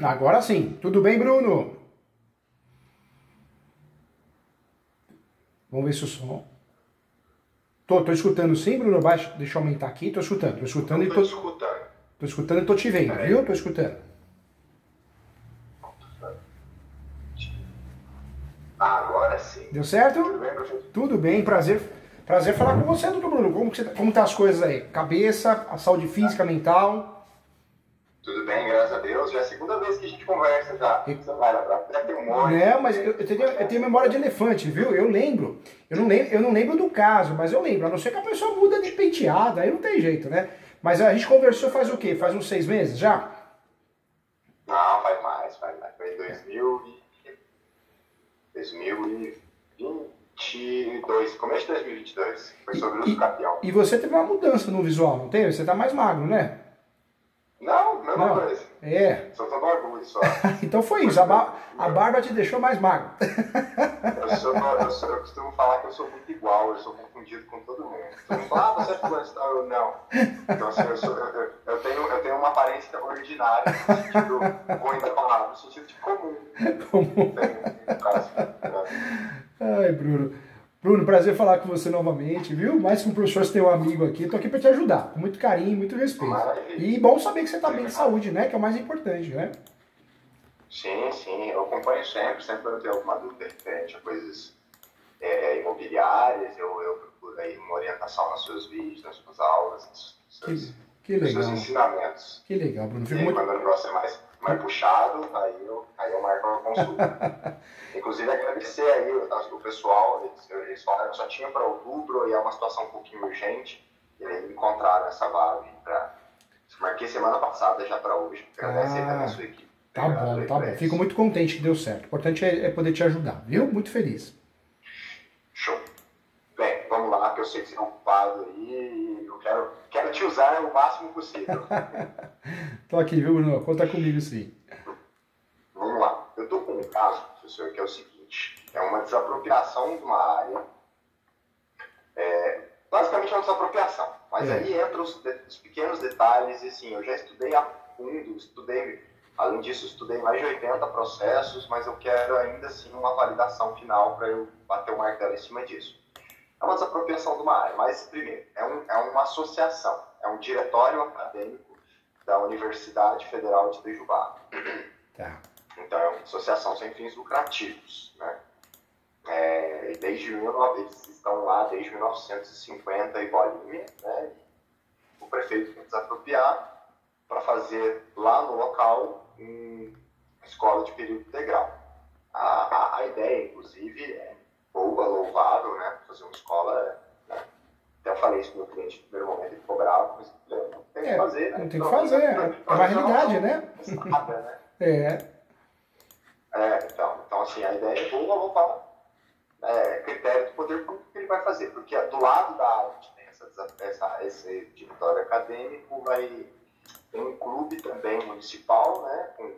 Agora sim. Tudo bem, Bruno? Vamos ver se o som... Tô escutando sim, Bruno? Deixa eu aumentar aqui. Tô escutando e tô... Tô escutando e tô te vendo, viu? Tô escutando. Agora sim. Deu certo? Tudo bem, professor? Tudo bem, prazer falar com você, doutor Bruno. Como tá as coisas aí? Cabeça, a saúde física, mental? Tudo bem, graças a Deus. Já é a segunda vez que a gente conversa já. Você vai lembrar, deve ter um monte. Não, mas eu tenho memória de elefante, viu? Eu lembro. Eu não lembro do caso, mas eu lembro. A não ser que a pessoa muda de penteada, aí não tem jeito, né? Mas a gente conversou faz o quê? Faz uns 6 meses já? Não, faz mais. Foi em 2022, começo de 2022. Foi sobre o campeão. E você teve uma mudança no visual, não teve? Você tá mais magro, né? Não, mesma coisa. É. Só tô no orgulho só. Então foi isso, a barba te deixou mais magro. Eu costumo falar que eu sou muito igual, eu sou confundido com todo mundo. Todo mundo fala, você é fulano de tal, eu não. Então assim, eu tenho uma aparência ordinária, no sentido ruim da palavra, no sentido de comum. Comum. No caso, Ai, Bruno. Bruno, prazer falar com você novamente, viu? Mais que um professor, você tem um amigo aqui, tô aqui para te ajudar, com muito carinho, muito respeito. Maravilha. E bom saber que você tá bem de saúde, né? Que é o mais importante, né? Sim, eu acompanho sempre quando eu tenho alguma dúvida referente a coisas imobiliárias, eu procuro aí uma orientação nos seus vídeos, nas suas aulas, nos seus ensinamentos. Que legal, Bruno. E quando o negócio é mais puxado, aí eu marco uma consulta. Inclusive agradecer aí o pessoal, eles falaram que só tinha para outubro e é uma situação um pouquinho urgente, e aí me encontraram essa vaga para... Marquei semana passada já para hoje, agradecer também a sua equipe. Tá bom. Fico muito contente que deu certo. O importante é poder te ajudar, viu? Muito feliz. Show. Bem, vamos lá, que eu sei que você é ocupado aí e eu quero te usar o máximo possível. Tô aqui, viu, Bruno? Conta comigo, sim. Vamos lá. Eu tô com um caso, professor, que é o seguinte. É uma desapropriação de uma área. Basicamente é uma desapropriação. Mas aí entram os pequenos detalhes e, assim, eu já estudei a fundo, além disso, estudei mais de 80 processos, mas eu quero ainda assim uma validação final para eu bater o martelo em cima disso. É uma desapropriação de uma área, mas primeiro, é uma associação, é um diretório acadêmico da Universidade Federal de Itajubá. Tá. Então é uma associação sem fins lucrativos, né? Eles estão lá desde 1950 e bolinha, né? O prefeito quer desapropriar para fazer lá no local uma escola de período integral. A ideia, inclusive, é boa, louvável, né? Fazer uma escola, né? Até eu falei isso para o meu cliente no primeiro momento, ele ficou bravo, mas não tem que fazer, né? Não tem que fazer, é uma realidade, né? Então, assim, a ideia é boa, louvável. Critério do poder público que ele vai fazer, porque do lado da área que tem esse diretório acadêmico tem um clube também municipal, né, com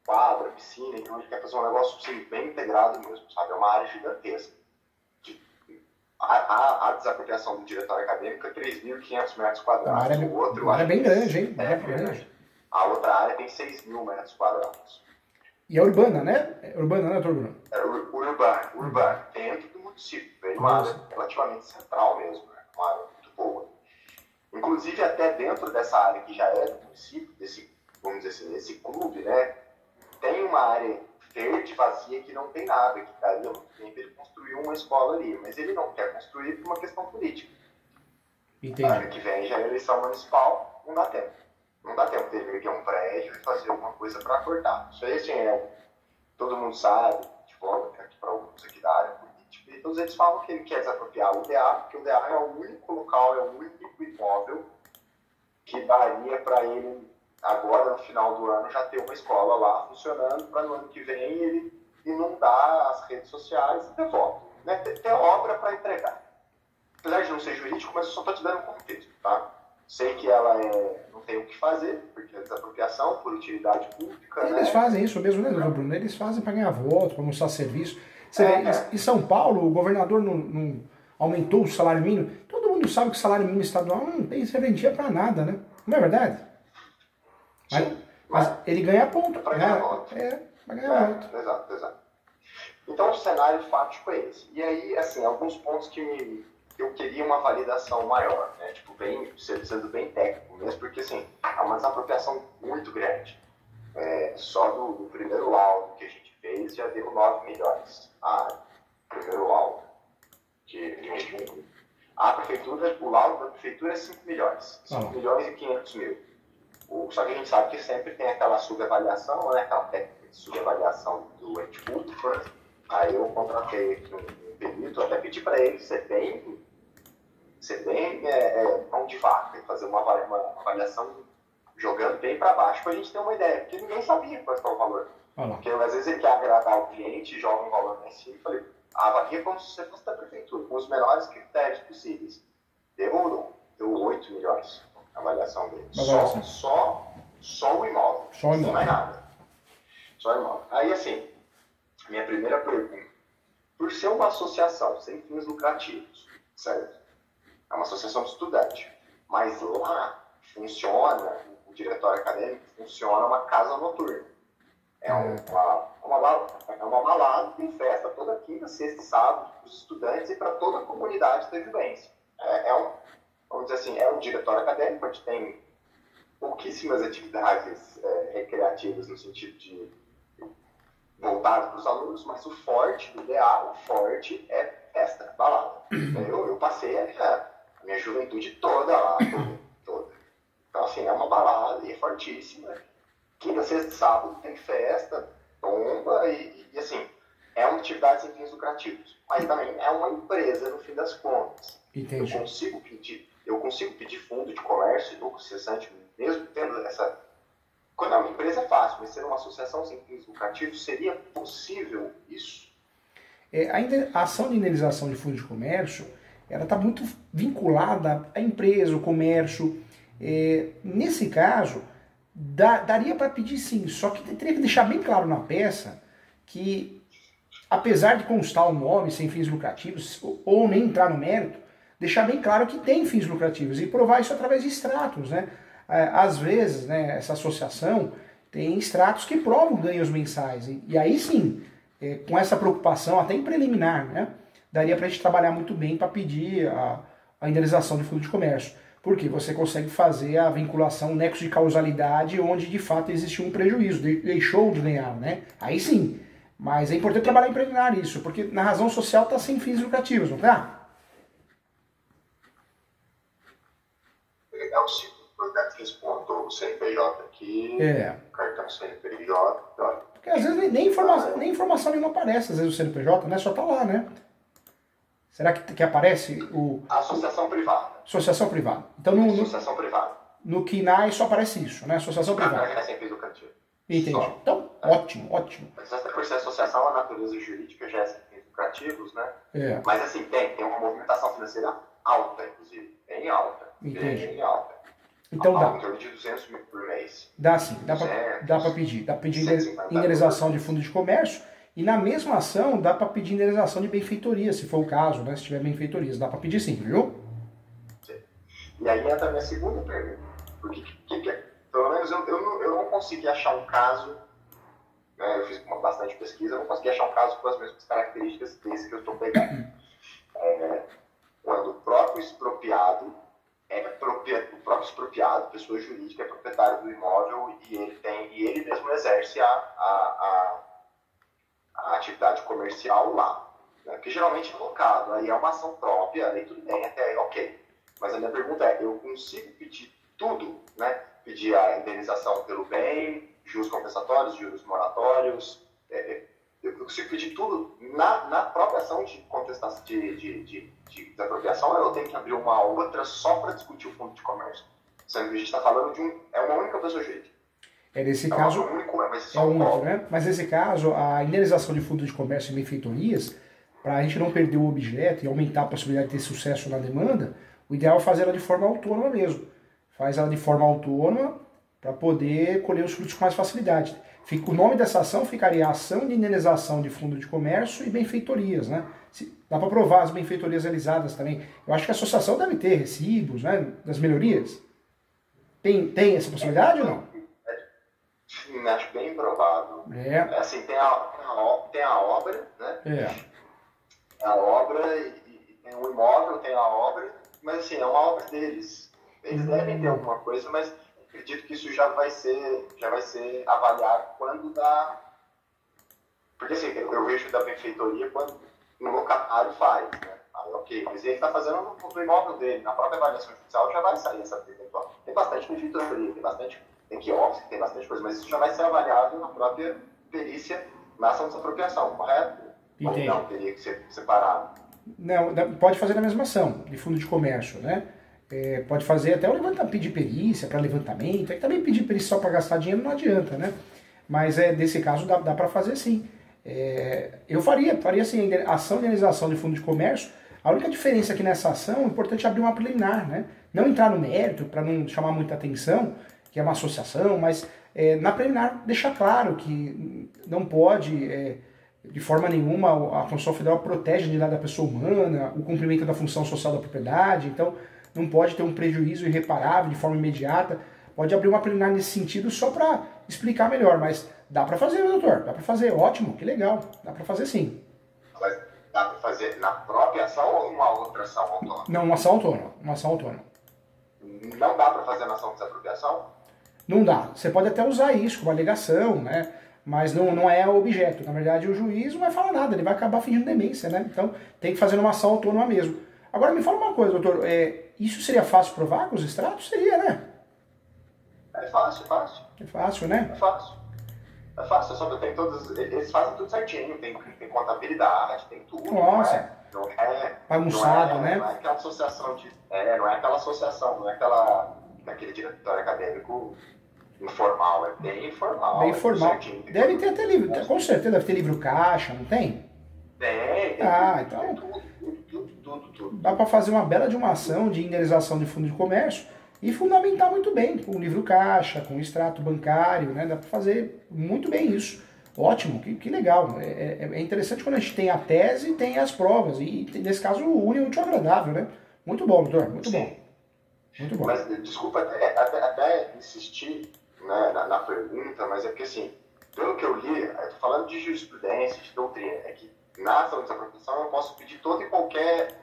quadra, piscina, então ele quer fazer um negócio assim, bem integrado mesmo, sabe? É uma área gigantesca. A desapropriação do diretório acadêmico é 3.500 metros quadrados. A área é bem grande, hein? A outra área tem 6.000 metros quadrados. E é urbana, né? É urbana, né, doutor Bruno? Urbana, dentro do município. É uma área relativamente central mesmo, né? Uma área muito boa. Inclusive, até dentro dessa área que já é do município, vamos dizer assim, desse clube, né? Tem uma área verde, vazia, que não tem nada, que daria muito tempo ele construiu uma escola ali. Mas ele não quer construir por uma questão política. Entendi. Ano que vem já é eleição municipal, não dá tempo. Não dá tempo de ele erguer um prédio e fazer alguma coisa para cortar. Isso aí, assim, todo mundo sabe, aqui para alguns aqui da área política, e todos eles falam que ele quer desapropriar o UDA, porque o UDA é o único local, é o único imóvel que daria para ele, agora no final do ano, já ter uma escola lá funcionando, para no ano que vem ele inundar as redes sociais e ter voto. Né? Ter obra para entregar. Apesar de não ser jurídico, mas eu só estou te dando um contexto, tá? Sei que ela não tem o que fazer, porque é desapropriação por utilidade pública. Eles fazem isso mesmo, né, doutor Bruno? Eles fazem para ganhar voto, para mostrar serviço. Você vê, em São Paulo, o governador não aumentou o salário mínimo. Todo mundo sabe que o salário mínimo estadual não tem serventia para nada, né? Não é verdade? Mas ele ganha ponto. Para ganhar voto. Vai ganhar voto. Exato. Então o cenário fático é esse. E aí, assim, alguns pontos que eu queria uma validação maior, né? Tipo, sendo bem técnico mesmo, porque assim, é uma desapropriação muito grande. Só do primeiro laudo que a gente fez já deu 9 milhões. Primeiro laudo. A prefeitura, o laudo da prefeitura é 5 milhões. 5 milhões e 500 mil. Só que a gente sabe que sempre tem aquela subavaliação, né? Aquela técnica de subavaliação do ente público, né? Aí eu contratei aqui um perito, até pedi para ele ser bem mão de vaca, fazer uma avaliação jogando bem para baixo, para a gente ter uma ideia, porque ninguém sabia qual é o valor. Porque às vezes ele quer agradar o cliente e joga um valor lá em cima e falei, avalia como se você fosse da prefeitura, com os menores critérios possíveis. Deu 8 milhões a avaliação dele. Só o imóvel. Não mais nada. Só o imóvel. Aí assim, minha primeira pergunta. Por ser uma associação sem fins lucrativos, certo? É uma associação de estudante. Mas lá funciona, o diretório acadêmico funciona uma casa noturna. É uma balada, tem festa toda quinta, sexta e sábado para os estudantes e para toda a comunidade da vivência. Vamos dizer assim, é um diretório acadêmico, a gente tem pouquíssimas atividades recreativas no sentido de voltado para os alunos, mas o forte do DA, é festa, balada. Eu passei a minha juventude toda lá, toda. Então, assim, é uma balada e é fortíssima. Quinta, sexta e sábado tem festa, tomba e assim, é uma atividade sem fins lucrativos. Mas também é uma empresa, no fim das contas. Entendi. Eu consigo pedir fundo de comércio e lucro cessante, mesmo tendo essa... Quando é uma empresa é fácil, mas ser uma associação sem fins lucrativos, seria possível isso? A ação de indenização de fundo de comércio, ela está muito vinculada à empresa, ao comércio. Nesse caso, daria para pedir sim, só que teria que deixar bem claro na peça que, apesar de constar o nome sem fins lucrativos, ou nem entrar no mérito, deixar bem claro que tem fins lucrativos e provar isso através de extratos, né? Às vezes, né, essa associação tem extratos que provam ganhos mensais. E aí sim, com essa preocupação, até em preliminar, né, daria para a gente trabalhar muito bem para pedir a indenização de fundo de comércio. Porque você consegue fazer a vinculação, o nexo de causalidade, onde de fato existiu um prejuízo, deixou de ganhar, né? Aí sim. Mas é importante trabalhar em preliminar isso, porque na razão social está sem fins lucrativos, não tá? Legal, sim. Respondo o CNPJ aqui, cartão CNPJ. Porque às vezes nem informação nenhuma aparece, às vezes o CNPJ, né? Só tá lá, né? Será que aparece o... Associação privada. Associação privada. Então Associação privada. No KINAI só aparece isso, né? Associação privada. É sem fins lucrativos. Entendi. Só. Então, ótimo. Mas essa por ser associação, a natureza jurídica já é sem fins lucrativos, né? Mas assim, tem uma movimentação financeira alta, inclusive. Bem alta. Entendi. Bem alta. Então dá. Em torno de 200 mil por mês. Dá sim, dá para pedir. Dá para pedir indenização de fundo de comércio e na mesma ação dá para pedir indenização de benfeitoria, se for o caso, né? Se tiver benfeitorias, dá para pedir sim, viu? Sim. E aí entra a minha segunda pergunta. Porque pelo menos eu não consegui achar um caso, né? Eu fiz bastante pesquisa, eu não consegui achar um caso com as mesmas características desse que eu estou pegando. Quando o próprio expropriado pessoa jurídica, é proprietário do imóvel e ele mesmo exerce a atividade comercial lá, né? Que geralmente é locado, aí é uma ação própria, aí tudo bem, até aí ok. Mas a minha pergunta é, eu consigo pedir tudo, né? Pedir a indenização pelo bem, juros compensatórios, juros moratórios, eu consigo pedir tudo na própria ação de contestação de desapropriação, ou eu tenho que abrir uma outra só para discutir o fundo de comércio? Sendo que a gente está falando de uma única pessoa jurídica. Nesse caso, é único, né? Mas nesse caso, a indenização de fundo de comércio e benfeitorias, para a gente não perder o objeto e aumentar a possibilidade de ter sucesso na demanda, o ideal é fazer ela de forma autônoma mesmo. Faz ela de forma autônoma para poder colher os frutos com mais facilidade. O nome dessa ação ficaria Ação de Indenização de Fundo de Comércio e Benfeitorias, né? Dá para provar as benfeitorias realizadas também. Eu acho que a associação deve ter recibos, né, das melhorias. Tem essa possibilidade ou não? Sim, acho bem improvável. É, Assim, tem a obra, né? é. A obra e tem o imóvel, tem a obra, mas assim, é uma obra deles. Eles devem ter alguma coisa, mas acredito que isso já vai ser avaliado quando dá. Porque assim, eu vejo da benfeitoria quando o locatário faz, né? Aí, ok, mas ele está fazendo no imóvel dele, na própria avaliação judicial já vai sair essa pergunta. Tem bastante benfeitoria, tem quiosque, tem bastante coisa, mas isso já vai ser avaliado na própria perícia na ação de desapropriação, correto? Ou Entendi. não, teria que ser separado. Não, pode fazer na mesma ação, de fundo de comércio, né? É, pode fazer até o levantamento, pedir perícia para levantamento, aí também pedir perícia só para gastar dinheiro não adianta, né? Mas nesse caso dá para fazer sim. Eu faria assim, ação de indenização de fundo de comércio. A única diferença aqui nessa ação, é importante abrir uma preliminar, né? Não entrar no mérito, para não chamar muita atenção, que é uma associação, mas na preliminar deixar claro que não pode, de forma nenhuma, a Constituição Federal protege a dignidade da pessoa humana, o cumprimento da função social da propriedade, então não pode ter um prejuízo irreparável de forma imediata. Pode abrir uma preliminar nesse sentido só para explicar melhor, mas dá para fazer, meu doutor, dá para fazer, ótimo, que legal, dá para fazer sim. Mas dá para fazer na própria ação ou uma outra ação autônoma? Não, uma ação autônoma, uma ação autônoma. Não dá para fazer na ação de desapropriação? Não dá. Você pode até usar isso como alegação, né? Mas não é objeto. Na verdade, o juiz não vai falar nada, ele vai acabar fingindo demência, né? Então tem que fazer numa ação autônoma mesmo. Agora me fala uma coisa, doutor, isso seria fácil provar com os extratos? Seria, né? É fácil, fácil. É fácil, né? É fácil. É fácil, só que tem todos. Eles fazem tudo certinho, tem contabilidade, tem tudo. Nossa. Bagunçado, né? Não é aquela associação de. Não é aquela associação, não é daquele diretório acadêmico informal, é bem informal. Bem formal. Deve ter até livro, com certeza deve ter livro caixa, não tem? Tem. Então. Tudo. Dá para fazer uma bela de uma ação de indenização de fundo de comércio e fundamentar muito bem, com livro caixa, com extrato bancário, né? Dá para fazer muito bem isso. Ótimo, que legal. É interessante quando a gente tem a tese e tem as provas. E nesse caso, une o útil ao agradável, né? Muito bom, doutor, muito Sim. bom. Muito bom. Mas desculpa até insistir, né, na pergunta, mas é porque assim, pelo que eu li, eu tô falando de jurisprudência, de doutrina, é que na ação de desapropriação eu posso pedir todo e qualquer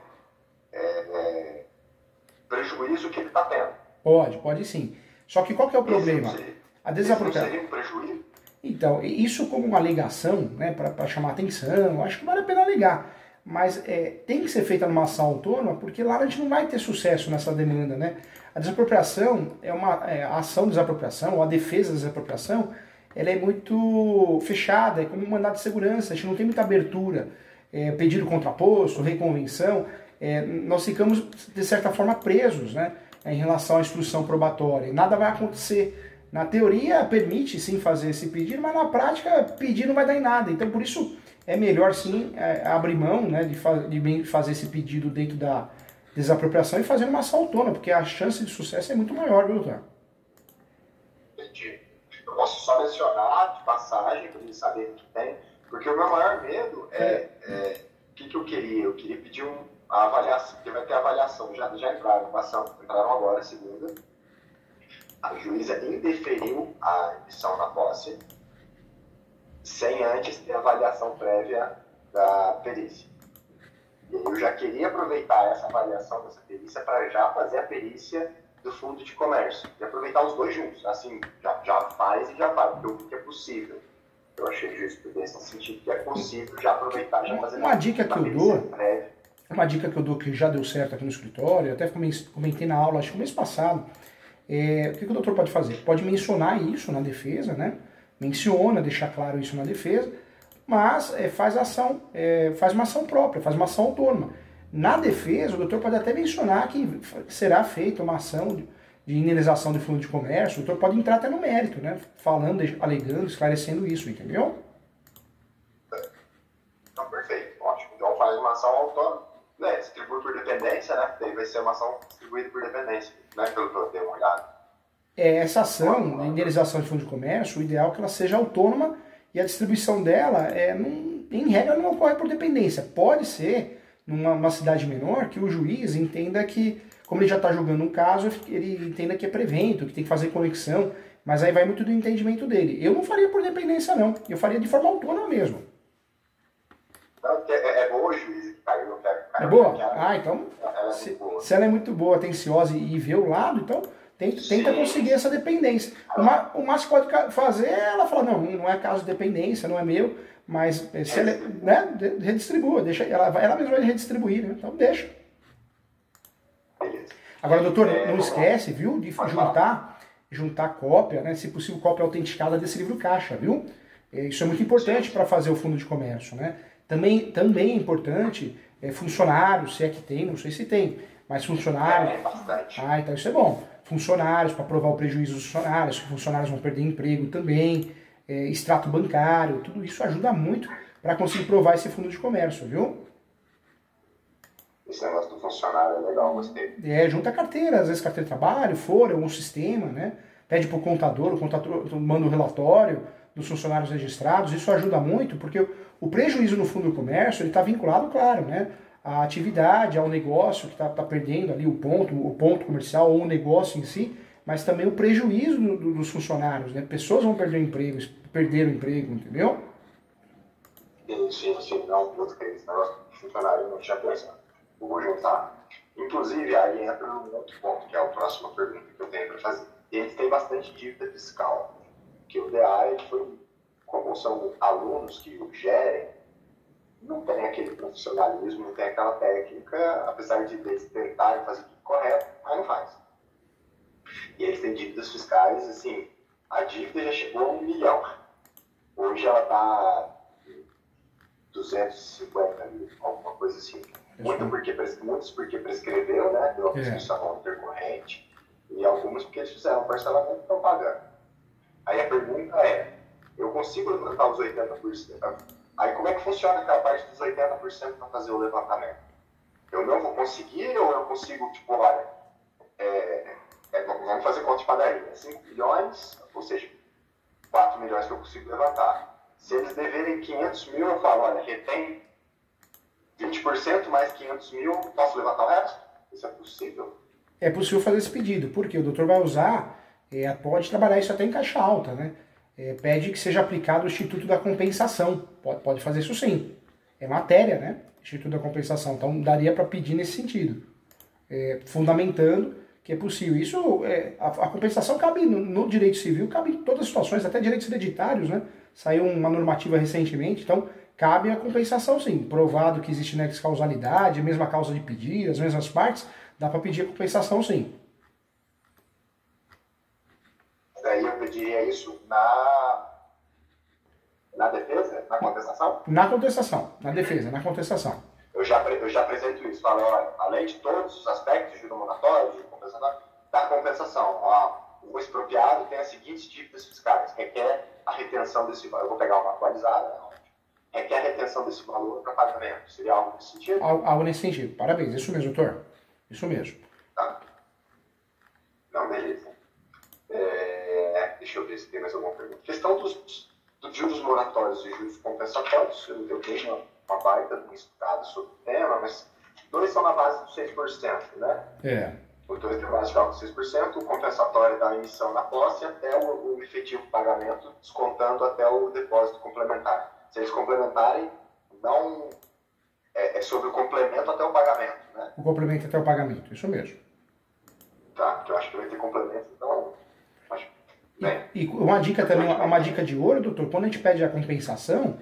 prejuízo que ele está tendo. Pode sim. Só que qual que é o problema? A desapropriação. Seria um prejuízo? Então, isso como uma alegação, né, para chamar atenção, acho que vale a pena alegar. Mas tem que ser feita numa ação autônoma, porque lá a gente não vai ter sucesso nessa demanda, né? A desapropriação a ação de desapropriação, ou a defesa da desapropriação, ela é muito fechada, é como um mandado de segurança, a gente não tem muita abertura. Pedido contraposto, reconvenção, nós ficamos, de certa forma, presos, né, em relação à instrução probatória. Nada vai acontecer. Na teoria, permite sim fazer esse pedido, mas na prática, pedir não vai dar em nada. Então, por isso, é melhor sim abrir mão, né, de fazer esse pedido dentro da desapropriação e fazer uma ação autônoma, porque a chance de sucesso é muito maior, viu, doutor? Entendi. Eu posso só mencionar de passagem, para eles saberem o que tem, porque o meu maior medo o que eu queria? Eu queria pedir a avaliação, porque vai ter avaliação, já entraram com a ação, entraram agora, segunda. A juíza indeferiu a emissão da posse sem antes ter avaliação prévia da perícia. E eu já queria aproveitar essa avaliação dessa perícia para já fazer a perícia do fundo de comércio. E aproveitar os dois juntos. Assim, já faz e já faz, porque eu vi que é possível. Eu achei jurisprudência no sentido que é possível já aproveitar, já fazer uma dica que eu dou prévia. Uma dica que eu dou que já deu certo aqui no escritório, eu até comentei na aula, acho que no mês passado. O que o doutor pode fazer? Pode mencionar isso na defesa, né? Menciona, deixar claro isso na defesa, mas faz uma ação própria, faz uma ação autônoma. Na defesa, o doutor pode até mencionar que será feita uma ação de indenização de fundo de comércio, o doutor pode entrar até no mérito, né? Falando, alegando, esclarecendo isso, entendeu? Então, perfeito, ótimo. Então faz uma ação autônoma. Distribui por dependência, né? Daí vai ser uma ação distribuída por dependência, né? Pelo que eu dei uma olhada. Essa ação de indenização de fundo de comércio, o ideal é que ela seja autônoma e a distribuição dela, em regra, não ocorre por dependência. Pode ser, numa cidade menor, que o juiz entenda que, como ele já está julgando um caso, ele entenda que é prevento, que tem que fazer conexão. Mas aí vai muito do entendimento dele. Eu não faria por dependência, não. Eu faria de forma autônoma mesmo. Não, é boa o juízo que caiu, eu quero. É boa? Ah, então, Ela é muito boa. se ela é muito boa, atenciosa e vê o lado, então tenta Sim. conseguir essa dependência. O máximo que pode fazer é ela falar, não é caso de dependência, não é meu, mas se ela, né, redistribua, deixa, ela mesma vai redistribuir, né? Então deixa. Beleza. Agora, doutor, não esquece, viu, de juntar cópia, né, se possível cópia autenticada desse livro caixa, viu? Isso é muito importante para fazer o fundo de comércio, né? Também é importante funcionários, se é que tem, não sei se tem, mas funcionários... É bastante. Ah, então isso é bom. Funcionários, para provar o prejuízo dos funcionários, que funcionários vão perder emprego também, extrato bancário, tudo isso ajuda muito para conseguir provar esse fundo de comércio, viu? Esse negócio do funcionário é legal, gostei. Junta a carteira, às vezes carteira de trabalho, fora, algum sistema, né? Pede para o contador manda um relatório dos funcionários registrados, isso ajuda muito, porque o prejuízo no fundo do comércio, ele está vinculado, claro, né? À atividade, ao negócio que está perdendo ali o ponto comercial, ou o negócio em si, mas também o prejuízo dos funcionários, né? Pessoas vão perder o emprego, perderam o emprego, entendeu? Sim, não, esse negócio de funcionário não tinha pensado. Eu vou juntar. Inclusive, aí entra um outro ponto, que é a próxima pergunta que eu tenho para fazer. Eles têm bastante dívida fiscal, que o DA, como são alunos que o gerem, não tem aquele profissionalismo, não tem aquela técnica, apesar de eles tentarem fazer tudo correto, mas não faz. E eles têm dívidas fiscais, assim, a dívida já chegou a 1 milhão. Hoje ela está 250 mil, alguma coisa assim. Muitos porque prescreveu, né? Deu a prescrição intercorrente, e alguns porque eles fizeram parcelamento e estão pagando. Aí a pergunta é, eu consigo levantar os 80%? Aí como é que funciona aquela parte dos 80% para fazer o levantamento? Eu não vou conseguir ou eu consigo, tipo, olha, vamos fazer conta de padaria, 5 milhões, ou seja, 4 milhões que eu consigo levantar. Se eles deverem 500 mil, eu falo, olha, retém 20% mais 500 mil, posso levantar o resto? Isso é possível? É possível fazer esse pedido, porque o doutor vai usar, pode trabalhar isso até em caixa alta, né? Pede que seja aplicado o Instituto da Compensação. Pode fazer isso sim. É matéria, né? Instituto da Compensação. Então daria para pedir nesse sentido. Fundamentando que é possível. Isso, a compensação cabe no direito civil, cabe em todas as situações, até direitos hereditários, né? Saiu uma normativa recentemente, então cabe a compensação sim. Provado que existe nexo causalidade, a mesma causa de pedir, as mesmas partes, dá para pedir a compensação sim. Daí eu pediria isso na defesa? Na contestação? Na contestação, na defesa, na contestação. Eu já apresento isso. Falo, olha, além de todos os aspectos de moratório, de compensação, da compensação, o expropriado tem as seguintes dívidas fiscais. Requer a retenção desse valor. Eu vou pegar uma atualizada. Requer a retenção desse valor para pagamento. Seria algo nesse sentido? Algo nesse sentido. Parabéns. Isso mesmo, doutor. Isso mesmo. Tá. Não, beleza. Deixa eu ver se tem mais alguma pergunta. Questão dos juros moratórios e juros compensatórios. Eu tenho uma baita de um estado sobre o tema, mas dois são na base dos 6%, né? Os dois têm base de 6%, o compensatório da emissão na posse até o efetivo pagamento, descontando até o depósito complementar. Se eles complementarem, não é sobre o complemento até o pagamento, né? O complemento até o pagamento, isso mesmo. Tá, que eu acho que vai ter complemento, então... E uma dica também, uma dica de ouro, doutor, quando a gente pede a compensação,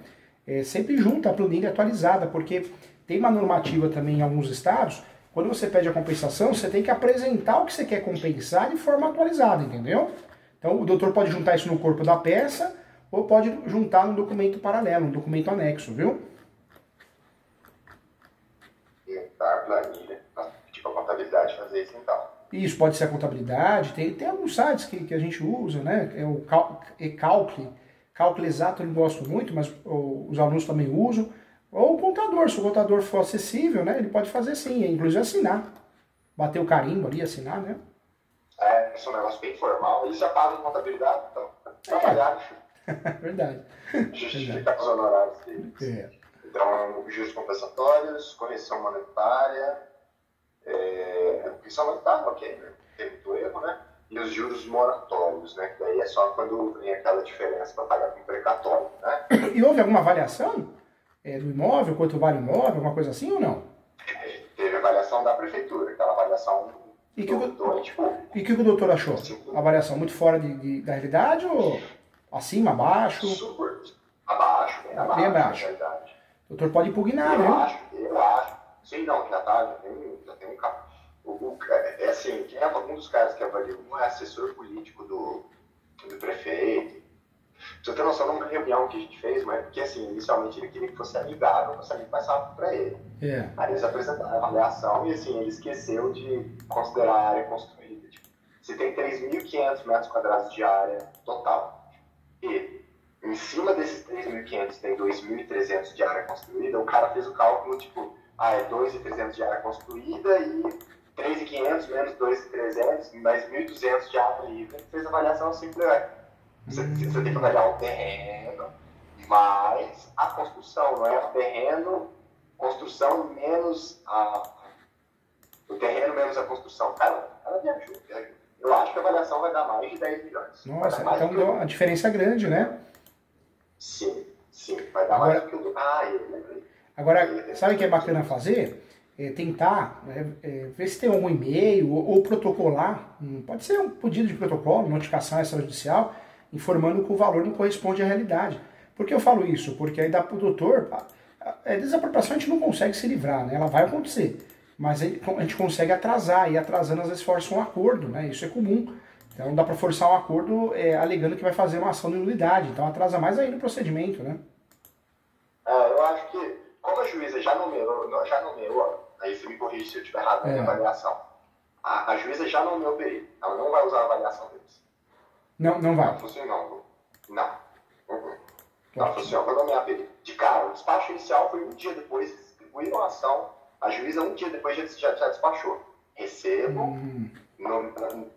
sempre junta a planilha atualizada, porque tem uma normativa também em alguns estados, quando você pede a compensação, você tem que apresentar o que você quer compensar de forma atualizada, entendeu? Então o doutor pode juntar isso no corpo da peça, ou pode juntar num documento paralelo, um documento anexo, viu? Tá, a planilha, tipo a contabilidade fazer isso então. Isso, pode ser a contabilidade, tem alguns sites que a gente usa, né? É o Calcle. Calcle Exato eu não gosto muito, mas os alunos também usam. Ou o contador, se o contador for acessível, né? Ele pode fazer sim, inclusive assinar. Bater o carimbo ali, assinar, né? Esse é um negócio bem formal. Eles já pagam contabilidade, então trabalhar. Verdade. Justificar os honorários deles. Então, juros compensatórios, correção monetária. Correção monetária, ok, né? Tem muito erro, né? e os juros moratórios, né? Que daí é só quando vem aquela diferença para pagar com precatório, né? E houve alguma avaliação do imóvel, quanto vale o imóvel, alguma coisa assim ou não? Teve avaliação da prefeitura, aquela avaliação E do ente público. E o que o doutor achou? A avaliação muito fora da realidade ou acima, abaixo? Super abaixo, bem abaixo. Bem abaixo. O doutor pode impugnar, eu viu? Eu acho. Sim, não, já tem um carro. É assim, quem é um dos caras que avaliou é assessor político do prefeito. Pra você ter noção, numa reunião que a gente fez, mas porque assim, inicialmente ele queria que fosse amigável, fosse amigo mais rápido pra ele. Aí eles apresentaram a avaliação e assim, ele esqueceu de considerar a área construída. Tipo, você tem 3.500 metros quadrados de área total. E em cima desses 3.500 tem 2.300 de área construída, o cara fez o cálculo, tipo, é 2.300 de área construída e 3.500 menos 2.300, mais 1.200 de área livre. Ele fez a avaliação simples, você tem que avaliar o terreno, mais a construção, não é o terreno, construção menos o terreno menos a construção. Cara viajou. Eu acho que a avaliação vai dar mais de 10 milhões. Nossa, então a diferença é grande, né? Sim, vai dar mais do que o do... eu lembrei. Agora, sabe o que é bacana fazer? Tentar ver se tem algum e-mail ou protocolar, pode ser um pedido de protocolo, notificação extrajudicial, informando que o valor não corresponde à realidade. Por que eu falo isso? Porque aí dá para o doutor, desapropriação a gente não consegue se livrar, né? Ela vai acontecer, mas a gente consegue atrasar, e atrasando às vezes força um acordo, né? Isso é comum. Então dá para forçar um acordo alegando que vai fazer uma ação de nulidade, então atrasa mais ainda o procedimento, né? Eu acho que, como a juíza já nomeou, aí você me corrige se eu estiver errado na minha avaliação, a juíza já nomeou o perito, ela não vai usar a avaliação deles. Não vai. Não funciona, não. Não funciona, vai nomear perito. De cara, o despacho inicial foi um dia depois, eles distribuíram a ação, a juíza um dia depois já despachou. Recebo,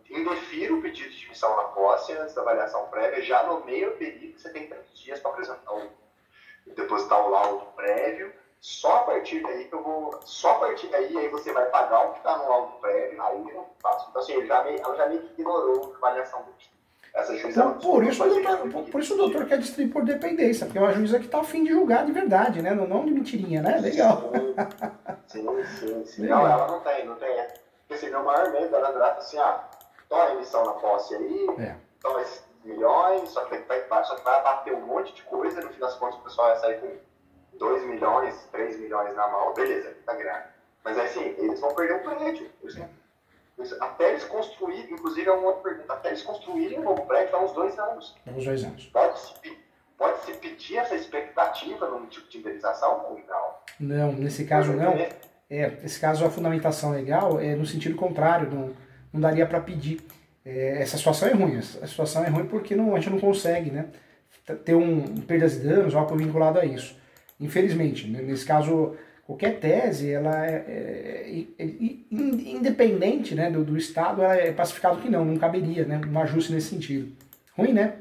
indefiro o pedido de admissão na posse antes da avaliação prévia, já nomeio o perito, você tem 3 dias para apresentar depositar o laudo prévio, só a partir daí aí você vai pagar o que está no laudo prévio, aí eu não faço. Então assim, ela já meio que ignorou a avaliação do essa juíza. Então, por isso o doutor quer distribuir por dependência, porque é uma juíza que está a fim de julgar de verdade, né? Não de mentirinha, né? Legal. Sim. Legal. Não, ela não tem. Porque assim, meu maior medo dela virar assim, toma a emissão na posse aí, toma esses milhões, só que vai bater um monte de coisa, no fim das contas o pessoal vai sair com 2 milhões, 3 milhões na mão, beleza, tá grande. Mas assim, eles vão perder o prédio. Até eles construírem, inclusive é uma outra pergunta, até eles construírem um novo prédio há uns 2 anos. Uns 2 anos. Pode-se pedir essa expectativa num tipo de indenização ou não? Não, nesse caso não. Nesse caso a fundamentação legal é no sentido contrário, não daria para pedir. Essa situação é ruim. A situação é ruim porque a gente não consegue, né, ter perdas e danos ou algo vinculado a isso. Infelizmente, nesse caso, qualquer tese, ela independente, né, do Estado, ela é pacificado que não caberia, né, um ajuste nesse sentido. Ruim, né?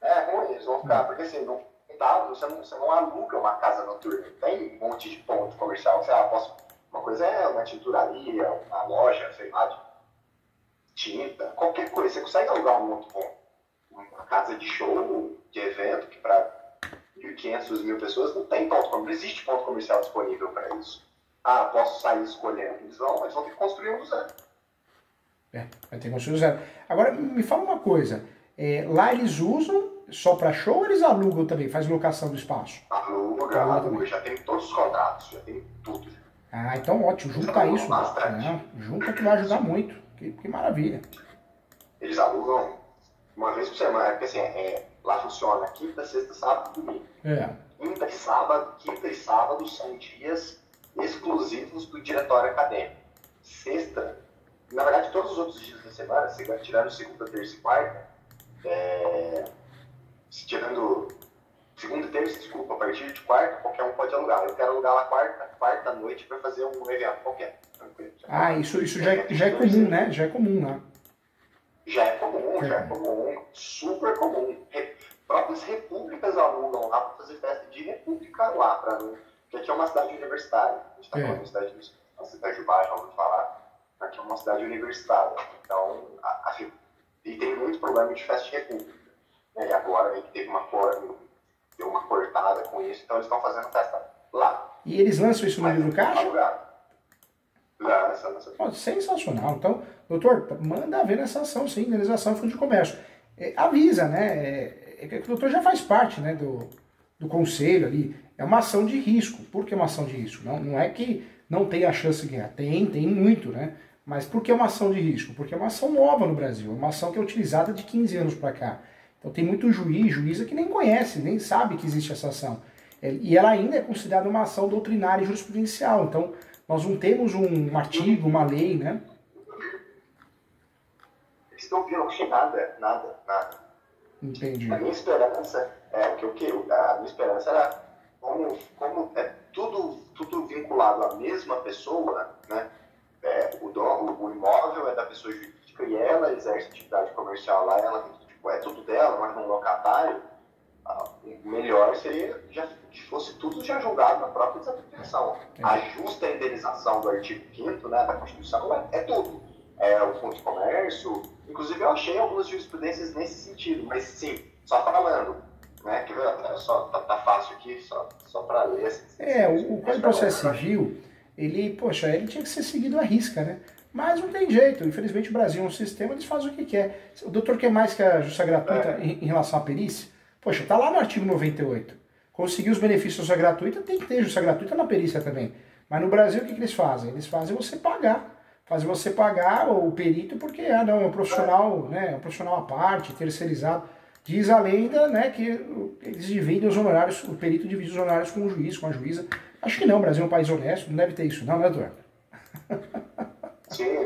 É ruim, eles vão ficar, porque assim, no Estado você não aluga uma casa noturna, tem um monte de ponto comercial, uma coisa é uma tinturaria, uma loja, sei lá, de tinta, qualquer coisa, você consegue alugar um outro ponto. Uma casa de show, de evento, que para 1.500, 2.000 pessoas não tem ponto comercial, não existe ponto comercial disponível para isso. Posso sair escolhendo. Eles vão ter que construir um do zero. Vai ter que construir do zero. Agora, me fala uma coisa, lá eles usam só para show ou eles alugam também, faz locação do espaço? Aluga, já tem todos os contratos, já tem tudo. Então ótimo, junta isso. Junta que vai ajudar muito. Que maravilha. Eles alugam uma vez por semana, porque assim, lá funciona quinta, sexta, sábado e domingo. Quinta e sábado são dias exclusivos do diretório acadêmico. Sexta, na verdade todos os outros dias da semana, tirando segunda, terça e quarta, tirando segunda e terça, desculpa, a partir de quarta, qualquer um pode alugar. Eu quero alugar lá quarta noite para fazer um evento qualquer. Isso já é comum, né? Já é comum, né? Já é comum, super comum. Próprias repúblicas alugam lá para fazer festa de república lá, porque aqui é uma cidade universitária. A gente está falando de uma cidade de baixo, vamos falar. Aqui é uma cidade universitária. Então, e tem muito problema de festa de república. E agora aí que deu uma cortada com isso, então eles estão fazendo festa lá. E eles lançam isso no livro caixa? Lança. Sensacional. Então, doutor, manda ver nessa ação, sim, indenização e fundo de comércio. Avisa, né? Que o doutor já faz parte, né, do conselho ali. É uma ação de risco. Por que uma ação de risco? Não é que não tem a chance de ganhar. Tem muito, né? Mas por que uma ação de risco? Porque é uma ação nova no Brasil. É uma ação que é utilizada de 15 anos para cá. Então tem muito juíza que nem conhece, nem sabe que existe essa ação. E ela ainda é considerada uma ação doutrinária e jurisprudencial. Então nós não temos um artigo, uma lei, né? Eles não viram nada. Entendi. A minha esperança era como é tudo vinculado à mesma pessoa, né? O imóvel é da pessoa jurídica e ela exerce atividade comercial lá, ela é tudo dela, mas num locatário, o melhor seria que fosse tudo já julgado na própria desapropriação. A justa indenização do artigo 5º, né, da Constituição é tudo. É o fundo de comércio, inclusive eu achei algumas jurisprudências nesse sentido, mas sim, só falando, né, que tá fácil aqui, só para ler. O Código de Processo Civil, ele tinha que ser seguido à risca, né? Mas não tem jeito, infelizmente o Brasil é um sistema, eles fazem o que quer. O doutor quer mais que a justiça gratuita em relação à perícia? Poxa, tá lá no artigo 98. Conseguir os benefícios da justiça gratuita, tem que ter justiça gratuita na perícia também. Mas no Brasil o que eles fazem? Eles fazem você pagar. Fazem você pagar o perito porque, é um profissional, né, é um profissional à parte, terceirizado. Diz a lenda, né, que eles dividem os honorários, o perito divide os honorários com o juiz, com a juíza. Acho que não, o Brasil é um país honesto, não deve ter isso não, né, doutor? Sim.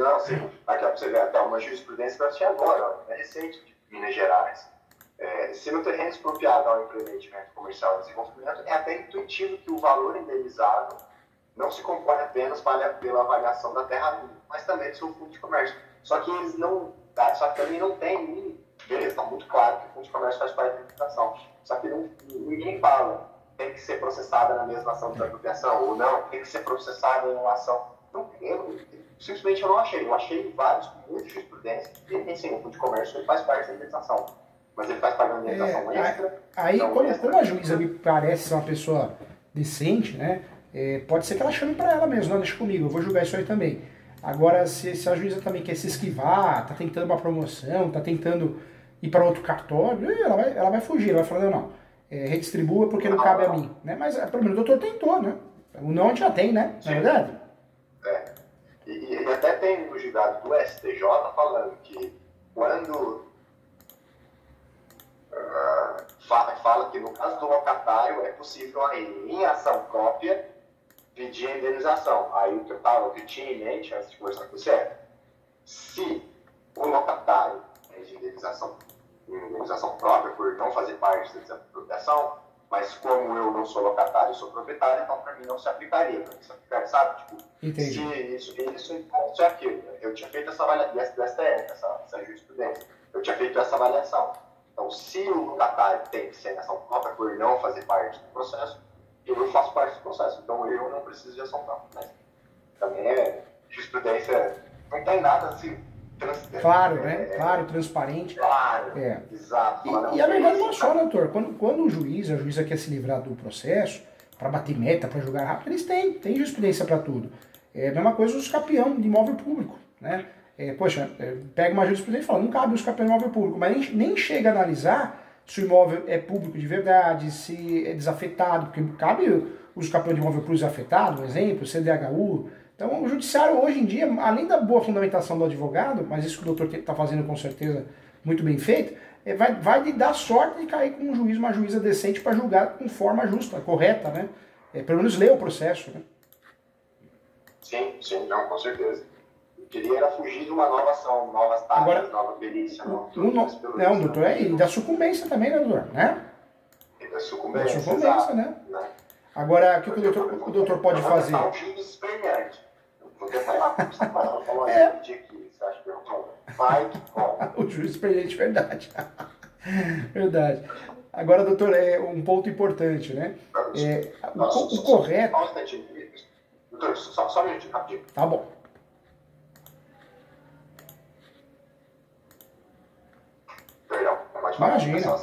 Aqui pra você ver, até uma jurisprudência que eu achei agora, é recente, de Minas Gerais. Se no terreno expropriado há um empreendimento comercial e desenvolvimento, é até intuitivo que o valor indenizado não se compõe apenas pela avaliação da terra livre, mas também do seu fundo de comércio. Só que também não tem, beleza, está muito claro que o fundo de comércio faz parte da indenização. Só que ninguém fala, tem que ser processada na mesma ação de desapropriação, ou não, tem que ser processada em uma ação. Não, simplesmente eu não achei. Eu achei vários com muita jurisprudência que sim, o fundo de comércio ele faz parte da indenização. Mas ele faz parte da indenização extra. Aí, como a juíza me parece ser uma pessoa decente, né? Pode ser que ela chame para ela mesmo, não, deixa comigo, eu vou julgar isso aí também. Agora, se a juíza também quer se esquivar, tá tentando uma promoção, tá tentando ir para outro cartório, ela vai fugir, ela vai falar, não, redistribua porque não cabe a mim. Né? Mas, pelo menos, o doutor tentou, né? O não a gente já tem, né? Não é verdade? E até tem no julgado do STJ falando que quando fala que no caso do locatário é possível aí, em ação própria, pedir a indenização. Aí o que eu tinha em mente antes de conversar com você se o locatário é de indenização própria por não fazer parte da desapropriação, mas como eu não sou locatário, eu sou proprietário, então para mim não se aplicaria. Para mim se aplicaria, sabe? Entendi. Se isso é aquilo. Eu tinha feito essa avaliação, essa jurisprudência. Eu tinha feito essa avaliação. Então, se o locatário tem que ser em ação própria por não fazer parte do processo, eu faço parte do processo. Então, eu não preciso de ação própria. Mas também jurisprudência, não tem nada assim. Claro, né? Claro, transparente. Claro, exato. E a verdade não é só, né, doutor? Quando o juiz, a juíza quer se livrar do processo, para bater meta, para julgar rápido, eles têm jurisprudência para tudo. É a mesma coisa os campeão de imóvel público, né? Pega uma jurisprudência e fala, não cabe os campeões de imóvel público, mas nem chega a analisar se o imóvel é público de verdade, se é desafetado, porque cabe os campeões de imóvel público desafetado, um exemplo, CDHU. Então o judiciário hoje em dia, além da boa fundamentação do advogado, mas isso que o doutor está fazendo com certeza muito bem feito, vai lhe dar sorte de cair com um juiz, uma juíza decente para julgar com forma justa, correta, né? Pelo menos ler o processo, né? Sim, não, com certeza. Eu queria era fugir de uma nova ação, novas taxas, nova perícia. Não, doutor, e da sucumbência também, né, doutor? Né? E da sucumbência, né? Agora, o que o doutor pode fazer? Um juiz experiente. Vou tentar ir lá conversar com ela, pedir aqui, você acha que eu vai que come. O juiz experiente, verdade. Verdade. Agora, doutor, um ponto importante, né? O correto... Só um instantinho. Doutor, só um minutinho, rapidinho. Tá bom. Imagina.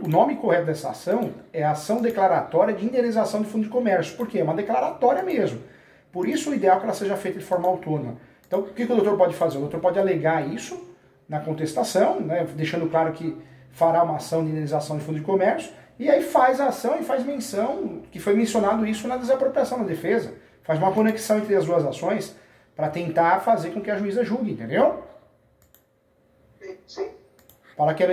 O nome correto dessa ação é ação declaratória de indenização de fundo de comércio. Por quê? É uma declaratória mesmo. Por isso o ideal é que ela seja feita de forma autônoma. Então, o que o doutor pode fazer? O doutor pode alegar isso na contestação, né, deixando claro que fará uma ação de indenização de fundo de comércio, e aí faz a ação e faz menção, que foi mencionado isso na desapropriação da defesa. Faz uma conexão entre as duas ações para tentar fazer com que a juíza julgue, entendeu? Sim. Para que,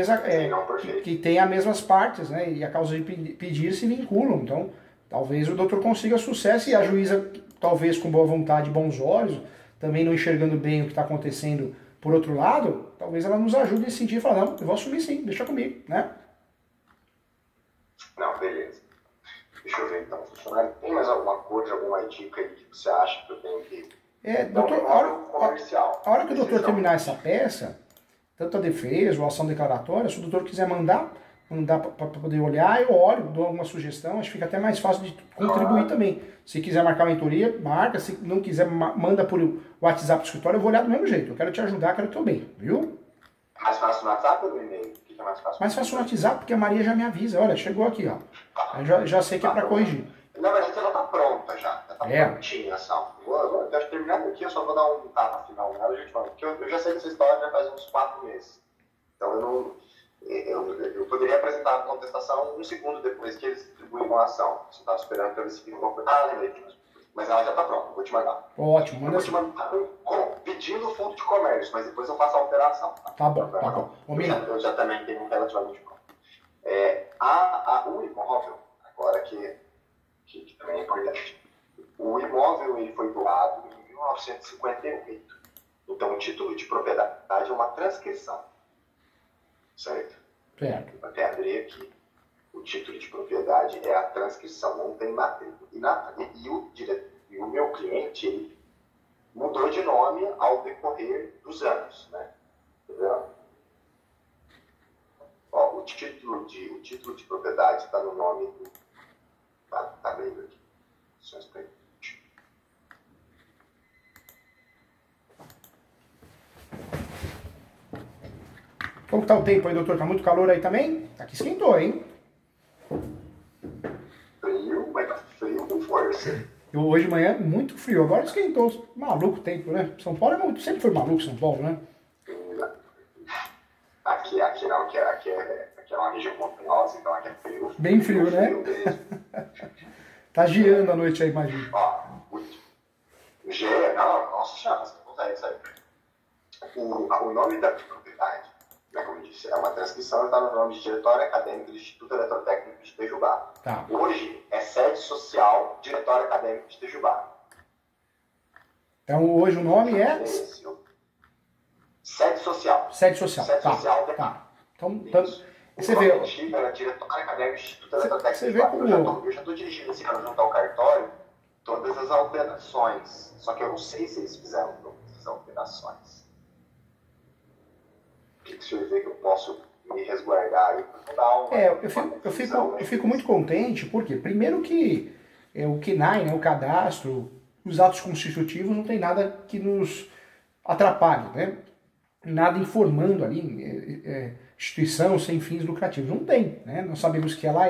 que tenha as mesmas partes, né, e a causa de pedir se vinculam. Então, talvez o doutor consiga sucesso e a juíza, talvez com boa vontade e bons olhos, também não enxergando bem o que está acontecendo por outro lado, talvez ela nos ajude nesse sentido e falar, não, eu vou assumir sim, deixa comigo, né? Não, beleza. Deixa eu ver então, funcionário. Tem mais alguma coisa, alguma dica aí que você acha que eu tenho que... Doutor, a hora que o doutor terminar essa peça, tanto a defesa ou a ação declaratória, se o doutor quiser mandar para poder olhar, eu olho, dou alguma sugestão, acho que fica até mais fácil de contribuir também. Se quiser marcar uma mentoria, marca, se não quiser, manda por WhatsApp do escritório, eu vou olhar do mesmo jeito. Eu quero te ajudar, quero o teu bem, viu? Mais fácil no WhatsApp ou no e-mail? O que é mais fácil? Mais fácil no WhatsApp, porque a Maria já me avisa. Olha, chegou aqui, ó. Eu já sei que é para corrigir. Na verdade, ela tá pronta já. Já tá prontinha, sabe? Eu acho terminando aqui, eu só vou dar um tapa final nela, gente, porque eu já sei dessa história já faz uns 4 meses. Então eu não... Eu poderia apresentar a contestação um segundo depois que eles distribuíram a ação. Você estava esperando para eles seguirem uma coisa. Ah, lembrei. Mas ela já está pronta, vou te mandar. Ótimo, manda. Eu vou te mandar pedindo o fundo de comércio, mas depois eu faço a alteração. Tá bom, tá bom. Eu já também tenho relativamente pronto. O imóvel, agora que também é importante. O imóvel ele foi doado em 1958. Então o título de propriedade é uma transcrição. Certo? Certo. Eu até abri aqui. O título de propriedade é a transcrição, não tem matrícula. E o meu cliente ele mudou de nome ao decorrer dos anos, né? Entendeu? Ó, o título de propriedade está no nome do... Tá vendo aqui. Só espera. Como tá o tempo aí, doutor? Tá muito calor aí também? Aqui esquentou, hein? Frio, mas tá frio com força. Hoje de manhã, muito frio. Agora esquentou. Maluco o tempo, né? São Paulo sempre foi maluco, São Paulo, né? Aqui não, aqui é uma região montanhosa, então aqui é frio. Bem frio, né? Tá geando a noite aí, imagina. Ó, não, nossa senhora, você não consegue sair. O nome da propriedade, né, como eu disse, é uma transcrição, está no nome de Diretório Acadêmico do Instituto Eletrotécnico de Itajubá. Tá. Hoje é sede social Diretório Acadêmico de Itajubá. Então hoje o nome é? Sede social. Sede social. Sede tá. social. Tá. Então você vê. Era Diretório Acadêmico do Instituto Eletrotécnico de Itajubá. Como... Eu já estou dirigindo esse ano junto ao cartório todas as alterações. Só que eu não sei se eles fizeram todas as alterações. O que o senhor vê que eu posso me resguardar aí para dar uma... Eu fico muito contente, porque primeiro que o CNAE, né, o cadastro, os atos constitutivos não tem nada que nos atrapalhe, né? Nada informando ali, instituição sem fins lucrativos. Não tem, né? Nós sabemos que ela